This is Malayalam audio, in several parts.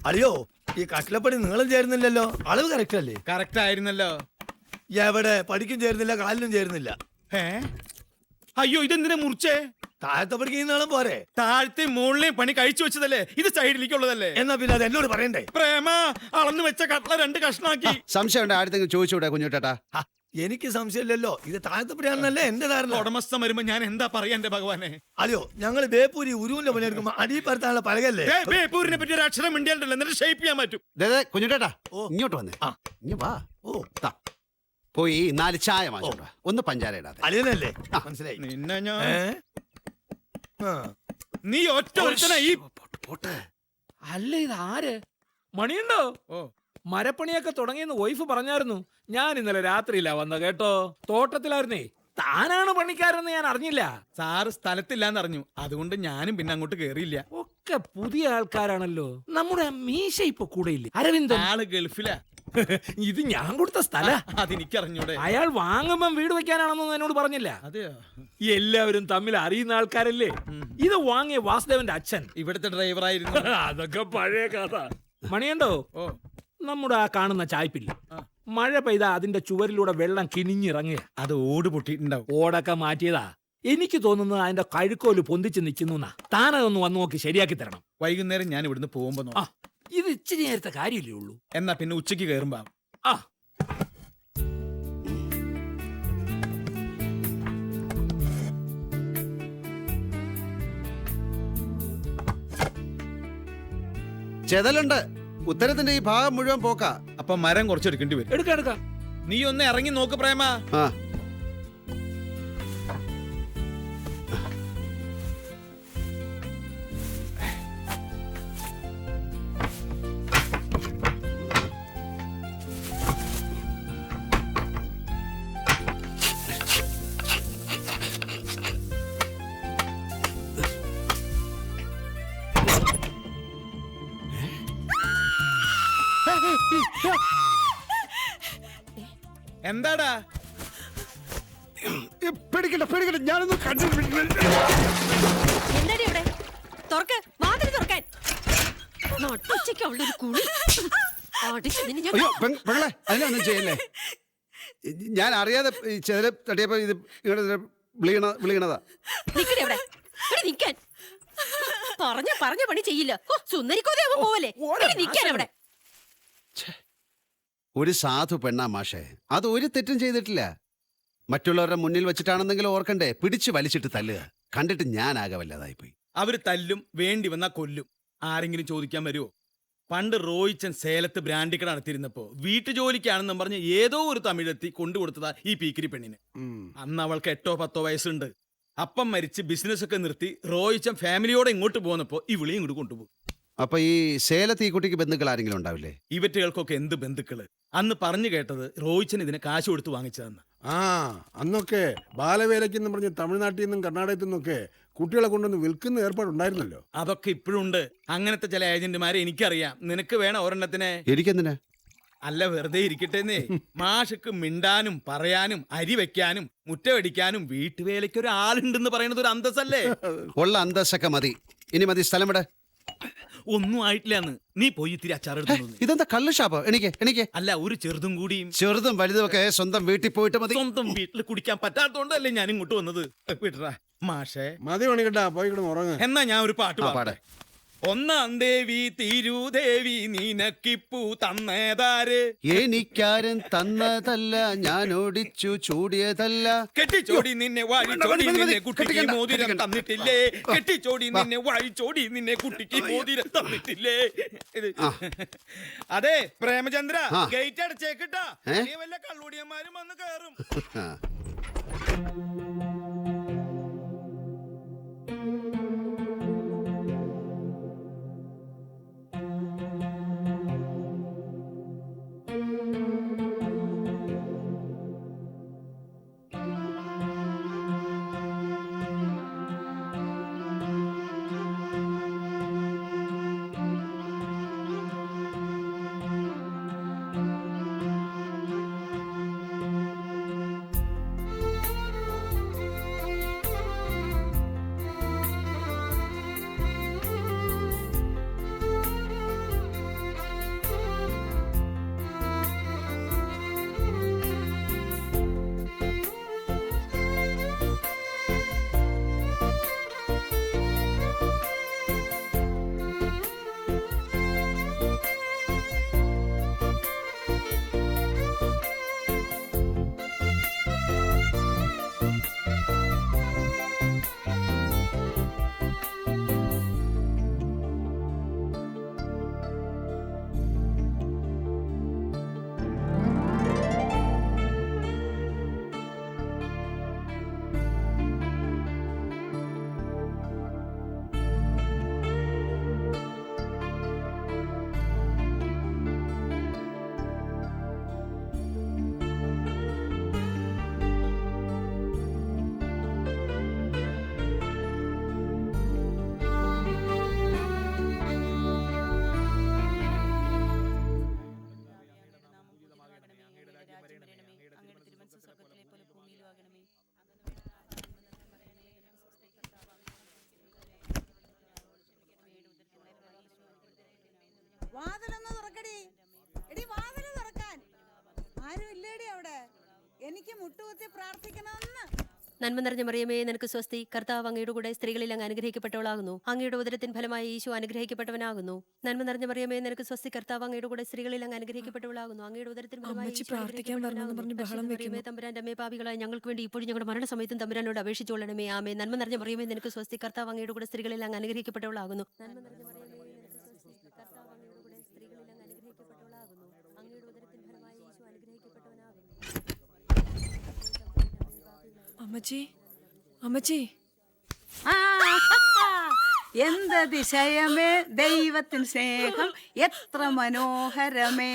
അളിയോ ഈ കട്ടിലപ്പണി നീളം ചേരുന്നില്ലല്ലോ, അളവ് കറക്റ്റ് അല്ലേ? കറക്റ്റ് ആയിരുന്നല്ലോ. എവിടെ പഠിക്കും ചേരുന്നില്ല, കാലിനും ചേരുന്നില്ല. അയ്യോ ഇതെന്തിനാ മുറിച്ചേ? താഴത്തെ പണിക്ക് ഈ നീളം പോരെ? താഴത്തെ മുകളിലെയും പണി കഴിച്ചു വെച്ചതല്ലേ, ഇത് സൈഡിലേക്കുള്ളതല്ലേ? എന്നാ പിന്നെ അത് എന്നോട് പറയണ്ടേ? പ്രേമ അളന്നു വെച്ച കട്ട്ല 2 കഷ്ണാക്കി. സംശയമുണ്ട്, ആരെങ്കിലും ചോദിച്ചുകൂടെ കുഞ്ഞുട്ടേട്ടാ? എനിക്ക് സംശയമില്ലല്ലോ, ഇത് താഴത്തെ പണിയാണെന്നല്ലേ എന്റെ ധാരണ. ഉടമസ്ഥം വരുമ്പോ ഞാൻ എന്താ പറയാ എന്റെ ഭഗവാനെ? അയ്യോ ഞങ്ങള് ബേപ്പൂരി ഉരുവിന്റെ പണിയെടുക്കുമ്പോ അടി പരത്താനുള്ള പലകല്ലേ. ബേപ്പൂരിനെ പറ്റി ഒരു അക്ഷരം മിണ്ടിയാലല്ലോ, എന്നിട്ട് ഷേപ്പ് ചെയ്യാൻ പറ്റും. കുഞ്ഞുട്ടേട്ടാ ഇങ്ങോട്ട് വന്നേ. ഇങ്ങ് വാ. പോയി 4 ചായ വാങ്ങിച്ചോണ്ടാ, ഒന്ന് പഞ്ചാര ഇടാതെ. അളിയനല്ലേ? മനസ്സിലായി. നിന്നെ ഞാൻ നീ ഒറ്റ ഒരുത്തനാ ഈ പോട്ടെ. അല്ല ഇത് ആര്? മണിയുണ്ടോ? മരപ്പണിയൊക്കെ തുടങ്ങിയെന്ന് വൈഫ് പറഞ്ഞായിരുന്നു. ഞാൻ ഇന്നലെ രാത്രിയിലാ വന്ന കേട്ടോ. തോട്ടത്തിലായിരുന്നേ. താനാണ് പണിക്കാരെന്ന് ഞാൻ അറിഞ്ഞില്ല. സാറ് സ്ഥലത്തില്ലാന്ന് അറിഞ്ഞു, അതുകൊണ്ട് ഞാനും പിന്നെ അങ്ങോട്ട് കേറിയില്ല. ഒക്കെ പുതിയ ആൾക്കാരാണല്ലോ. നമ്മുടെ മീശ ഇപ്പൊ കൂടെ ഇല്ലേ? അരവിന്ദൻ ആള് ഗൾഫിലാ. ഇത് ഞാൻ കൊടുത്ത സ്ഥല. അതെനിക്കറിഞ്ഞൂടെ. അയാൾ വാങ്ങുമ്പം വീട് വെക്കാനാണെന്നൊന്നും എന്നോട് പറഞ്ഞില്ല. അതെയോ? എല്ലാവരും തമ്മിൽ അറിയുന്ന ആൾക്കാരല്ലേ. ഇത് വാങ്ങിയ വാസുദേവന്റെ അച്ഛൻ ഇവിടുത്തെ ഡ്രൈവറായിരുന്നു. അതൊക്കെ പഴയ കഥ. മണിയുണ്ടോ? നമ്മുടെ ആ കാണുന്ന ചായ്പില്ല, മഴ പെയ്താ അതിന്റെ ചുവരിലൂടെ വെള്ളം കിനിഞ്ഞിറങ്ങുക. അത് ഓട് പൊട്ടിയിട്ടുണ്ടാവും. ഓടൊക്കെ മാറ്റിയതാ. എനിക്ക് തോന്നുന്നത് അതിന്റെ കഴുക്കോല് പൊന്തിച്ച് നിൽക്കുന്നു. താനതൊന്ന് വന്നു നോക്കി ശരിയാക്കി തരണം. വൈകുന്നേരം ഞാൻ ഇവിടുന്ന് പോകുമ്പോ. ഇത് ഇച്ചിരി നേരത്തെ കാര്യമില്ലേ ഉള്ളൂ. എന്നാ പിന്നെ ഉച്ചക്ക് കയറുമ്പോ. ചെതലുണ്ട്, ഉത്തരത്തിന്റെ ഈ ഭാഗം മുഴുവൻ പോക്കാ. അപ്പൊ മരം കുറച്ചെടുക്കേണ്ടി വരും. എടുക്കാം. നീ ഒന്ന് ഇറങ്ങി നോക്ക് പ്രേമ. എന്താടാ? പേടിക്കണ്ട പേടിക്കണ്ട, ഞാനൊന്നും കണ്ടിട്ടില്ല. എന്താടി ഇവിടെ? തുറക്ക്, വാതിൽ തുറക്കാൻ. നട്ടുച്ചയ്ക്ക് അവളുടെ ഒരു കുളി. അയ്യോ പെങ്ങളെ, അതിനൊന്നും ചെയ്യല്ലേ. ഞാൻ അറിയാതെ ചെതല തട്ടിയപ്പോ ഇത് വിളിക്കണതാ. നിക്കടി അവിടെ. ഇവിടെ നിക്കാൻ. പറഞ്ഞ പണി ചെയ്യില്ല. സുന്ദരിക്കോതയാവുമ്പോ പോവല്ലേ? നിക്കാൻ അവിടെ. ഒരു സാധു പെണ്ണാ മാഷേ, അത് ഒരു തെറ്റും ചെയ്തിട്ടില്ല. മറ്റുള്ളവരുടെ മുന്നിൽ വെച്ചിട്ടാണെന്നെങ്കിലും ഓർക്കണ്ടേ, പിടിച്ചു വലിച്ചിട്ട് തല്ലുക കണ്ടിട്ട് ഞാൻ ആകവല്ലാതായി പോയി. അവര് തല്ലും, വേണ്ടി വന്നാ കൊല്ലും. ആരെങ്കിലും ചോദിക്കാൻ വരുമോ? പണ്ട് റോയിച്ചൻ സേലത്ത് ബ്രാൻഡിക്കട നടത്തിയിരുന്നപ്പോ വീട്ടുജോലിക്കാണെന്നും പറഞ്ഞ് ഏതോ ഒരു തമിഴെത്തി കൊണ്ടുകൊടുത്തതാ ഈ പീക്കിരി പെണ്ണിന്. അന്ന് അവൾക്ക് 8 10 വയസ്സുണ്ട്. അപ്പം മരിച്ച് ബിസിനസ് ഒക്കെ നിർത്തി റോയിച്ചൻ ഫാമിലിയോടെ ഇങ്ങോട്ട് പോന്നപ്പോ ഈ വിളിയും ഇങ്ങോട്ട് കൊണ്ടുപോകും. അപ്പൊ ഈ സേലത്ത് ഈ കുട്ടിക്ക് ബന്ധുക്കൾ ആരെങ്കിലും ഉണ്ടാവില്ലേ? ഇവറ്റുകൾക്കൊക്കെ എന്ത് ബന്ധുക്കള്? അന്ന് പറഞ്ഞു കേട്ടത് റോയിച്ചൻ ഇതിനെ കാശ് കൊടുത്ത് വാങ്ങിച്ചതെന്ന്. അന്നൊക്കെ ബാലവേലയ്ക്കെന്ന് പറഞ്ഞ് തമിഴ്നാട്ടിൽ നിന്നും കർണാടകത്തിൽ നിന്നൊക്കെ കുട്ടികളെ കൊണ്ടൊന്ന് വിൽക്കുന്ന ഏർപ്പാടുണ്ടായിരുന്നല്ലോ. അതൊക്കെ ഇപ്പോഴുണ്ട്. അങ്ങനത്തെ ചില ഏജന്റുമാരെ എനിക്കറിയാം. നിനക്ക് വേണം ഒരെണ്ണത്തിനെ? എനിക്കെന്തിനാ? അല്ല, വെറുതെ ഇരിക്കട്ടെന്നേ. മാഷക്ക് മിണ്ടാനും പറയാനും അരി വെക്കാനും മുറ്റമടിക്കാനും വീട്ടുവേലയ്ക്ക് ഒരാളുണ്ടെന്ന് പറയുന്നത് ഒരു അന്തസ്സല്ലേ? ഉള്ള അന്തസ്സൊക്കെ മതി. ഇനി മതി, സ്ഥലം വിട. ഒന്നും ആയിട്ടില്ലാന്ന്. നീ പോയി ഇത്തിരി അച്ചാറെടുത്തു. ഇതെന്താ കള്ള് ഷാപ്പോ? എനിക്ക് അല്ല, ഒരു ചെറുതും കൂടിയും. ചെറുതും വലുതും ഒക്കെ സ്വന്തം വീട്ടിൽ പോയിട്ട് മതി. സ്വന്തം വീട്ടിൽ കുടിക്കാൻ പറ്റാത്തോണ്ടല്ലേ ഞാൻ ഇങ്ങോട്ട് വന്നത്. വിടറാ മാഷേ. മതി പണിക്കട്ടാ, പോയി കിടന്ന് ഉറങ്ങ. എന്നാ ഞാൻ ഒരു പാട്ട് പാടെ. ഒന്നാം ദേവി തിരുദേവി നിനക്കിപ്പൂ തന്നേതാര്? എനിക്കാരും തന്നതല്ല, ഞാൻ ഓടിച്ചു ചൂടിയതല്ല. കെട്ടിച്ചോടി നിന്നെ വാഴിച്ചോടി നിന്നെ കുട്ടിക്ക് മോതിരം തന്നിട്ടില്ലേ? കെട്ടിച്ചോടി നിന്നെ വാഴിച്ചോടി നിന്നെ കുട്ടിക്ക് മോതിരം തന്നിട്ടില്ലേ? അതെ പ്രേമചന്ദ്ര, ഗേറ്റ് അടച്ചേക്കിട്ടാ. വല്ല കള്ളുടിയന്മാരും വന്ന് കയറും. വാതിലൊന്ന് തുറക്കടി. എടി വാതില് തുറക്കാൻ. ആരും ഇല്ലേടി അവിടെ? എനിക്ക് മുട്ടുകുത്തി പ്രാർത്ഥിക്കണമെന്ന്. നന്മ നിറഞ്ഞ മറിയമേ നിനക്ക് സ്വസ്തി, കർത്താവ് അങ്ങയുടെ കൂടെ സ്ത്രീകളിൽ അങ്ങ് അനുഗ്രഹിക്കപ്പെട്ടവളാകുന്നു. അങ്ങയുടെ ഉദരത്തിൻ ഫലമായി ഈശോ അനുഗ്രഹിക്കപ്പെട്ടവനാകുന്നു. നന്മ നിറഞ്ഞ മറിയമേ നിനക്ക് സ്വസ്തി, കർത്താവ് അങ്ങയുടെ കൂടെ സ്ത്രീകളിൽ അങ്ങ് അനുഗ്രഹിക്കപ്പെട്ടവളാകുന്നു. അങ്ങയുടെ ഉദരത്തിൻ ഫലമായി അമ്മച്ചി ഈശോ പ്രാർത്ഥിക്കാൻ വരണമെന്ന് പറഞ്ഞ് ബഹളം മറിയമേ തമ്പുരാന്റെ അമ്മേ, പാപികളായ ഞങ്ങൾക്ക് വേണ്ടി ഇപ്പോഴും ഞങ്ങളുടെ മരണസമയത്തും തമ്പുരാനോട് അപേക്ഷിച്ചുകൊള്ളണമേ. ആമേ. നന്മ നിറഞ്ഞ മറിയമേ നിനക്ക് സ്വസ്തി, കർത്താവ് അങ്ങയുടെ കൂടെ സ്ത്രീകളിൽ അങ്ങ് അനുഗ്രഹിക്കപ്പെട്ടവളാകുന്നു. നന്മ നിറഞ്ഞ മറിയമേ നിനക്ക് സ്വസ്തി, കർത്താവ് അങ്ങയുടെ കൂടെ സ്ത്രീകളിൽ അങ്ങ് അനുഗ്രഹിക്കപ്പെട്ടവളാകുന്നു. അങ്ങയുടെ ഉദരത്തിൻ ഫലമായി ഈശോ അനുഗ്രഹിക്കപ്പെട്ടവനാകുന്നു. അമ്മച്ചി അമ്മച്ചി എന്തതിശയമേ ദൈവത്തിൻ സ്നേഹം എത്ര മനോഹരമേ.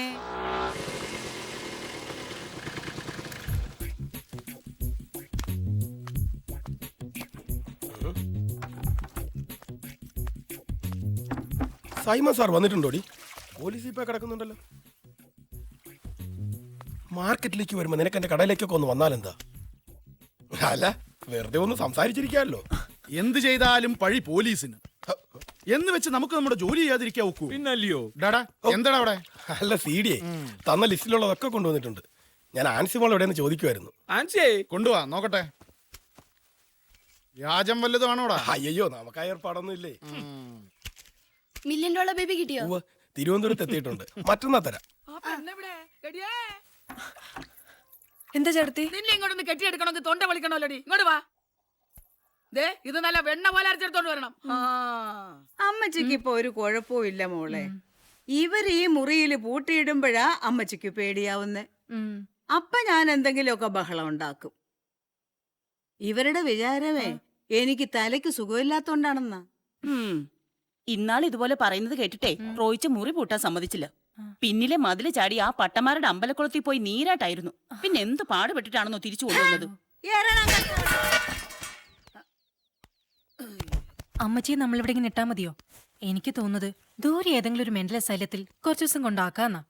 സൈമൺ സാർ വന്നിട്ടുണ്ടോടി? പോലീസ് ഇപ്പൊ കിടക്കുന്നുണ്ടല്ലോ. മാർക്കറ്റിലേക്ക് വരുമ്പോ നിനക്ക് എന്റെ കടയിലേക്കൊക്കെ ഒന്ന് വന്നാലെന്താ? അല്ല, വെറുതെ ഒന്ന് സംസാരിച്ചിരിക്കാമല്ലോ. എന്ത് ചെയ്താലും പഴി പോലീസിന് എന്ന് വെച്ച് നമുക്ക് നമ്മുടെ ജോലി ചെയ്യാതിരിക്കാൻ ഒക്കൂ. പിന്നല്ലയോ? ഡാടാ എന്താടാ അവിടെ? അല്ല, CD തന്ന ലിസ്റ്റിലുള്ളതൊക്കെ കൊണ്ടുവന്നിട്ടുണ്ട്. ഞാൻ ആൻസിമോൾ എവിടെയെന്ന് ചോദിക്കുമായിരുന്നു. ആൻസിയേ കൊണ്ടുവാ നോക്കട്ടെ. വ്യാജം വല്ലതുമാണോടാ? അയ്യോ, നമുക്ക് ആ ഏർപ്പാടൊന്നും ഇല്ലേ. $1 million ബേബി കിട്ടിയോ? ഉവ്വ്, തിരുവനന്തപുരത്ത് എത്തിയിട്ടുണ്ട്. മറ്റന്നാ തരാം. എന്താ ചേട്ടത്തി? നിന്നെ ഇങ്ങോട്ടൊന്ന് കെട്ടിയെടുക്കണമെങ്കിൽ തൊണ്ട വിളിക്കണമല്ലോടി. ഇങ്ങോട്ട് വാ. ദേ ഇത് നല്ല വെണ്ണ പോലെ അരച്ചെടുത്തോണ്ട് വരണം. അമ്മച്ചിക്ക് ഇപ്പൊ ഒരു കുഴപ്പവും ഇല്ല മോളെ. ഇവർ ഈ മുറിയിൽ പൂട്ടിയിടുമ്പോഴാ അമ്മച്ചിക്ക് പേടിയാവുന്നേ. അപ്പൊ ഞാൻ എന്തെങ്കിലുമൊക്കെ ബഹളം ഉണ്ടാക്കും. ഇവരുടെ വിചാരമേ എനിക്ക് തലയ്ക്ക് സുഖമില്ലാത്തോണ്ടാണെന്നാ. ഇന്നാൾ ഇതുപോലെ പറയുന്നത് കേട്ടിട്ടേ റോയിച്ച മുറി പൂട്ടാൻ സമ്മതിച്ചില്ല. പിന്നിലെ മതില് ചാടി ആ പട്ടമാരുടെ അമ്പലക്കുളത്തിൽ പോയി നീരാട്ടായിരുന്നു. പിന്നെ എന്ത് പാടുപെട്ടിട്ടാണെന്നോ തിരിച്ചു കൊണ്ടുവന്നത്. അമ്മച്ചിയെ നമ്മളിവിടെ ഇങ്ങനെ ഇട്ടാ മതിയോ? എനിക്ക് തോന്നുന്നത് ദൂരെ ഏതെങ്കിലും ഒരു മെന്റൽ അസൈലത്തിൽ കുറച്ചു ദിവസം കൊണ്ടാക്കാന്നാ.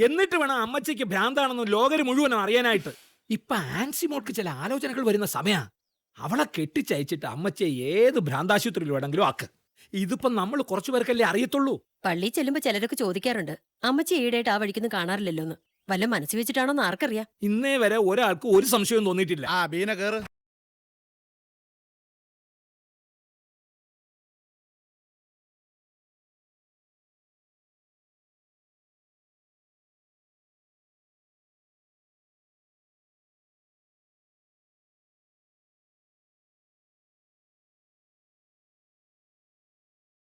എന്നിട്ട് വേണം അമ്മച്ചിക്ക് ഭ്രാന്താണെന്ന് ലോകര് മുഴുവനും അറിയാനായിട്ട്. ഇപ്പൊ ആൻസിമോൾക്ക് ചില ആലോചനകൾ വരുന്ന സമയാ. അവളെ കെട്ടിച്ചയച്ചിട്ട് അമ്മച്ചിയെ ഏത് ഭ്രാന്താശുപത്രിയിൽ വേണമെങ്കിലും ആക്ക്. ഇതിപ്പോ നമ്മൾ കുറച്ചു പേർക്കല്ലേ അറിയത്തുള്ളൂ. പള്ളി ചെല്ലുമ്പോ ചിലരൊക്കെ ചോദിക്കാറുണ്ട്, അമ്മച്ചി ഈടായിട്ട് ആ വഴിക്കൊന്നും കാണാറില്ലല്ലോന്ന്. വല്ല മനസ്സിൽ വെച്ചിട്ടാണോന്ന് ആർക്കറിയാം. ഇന്നേ വരെ ഒരാൾക്ക് ഒരു സംശയവും തോന്നിയിട്ടില്ല. ആ ബീന കേറ്.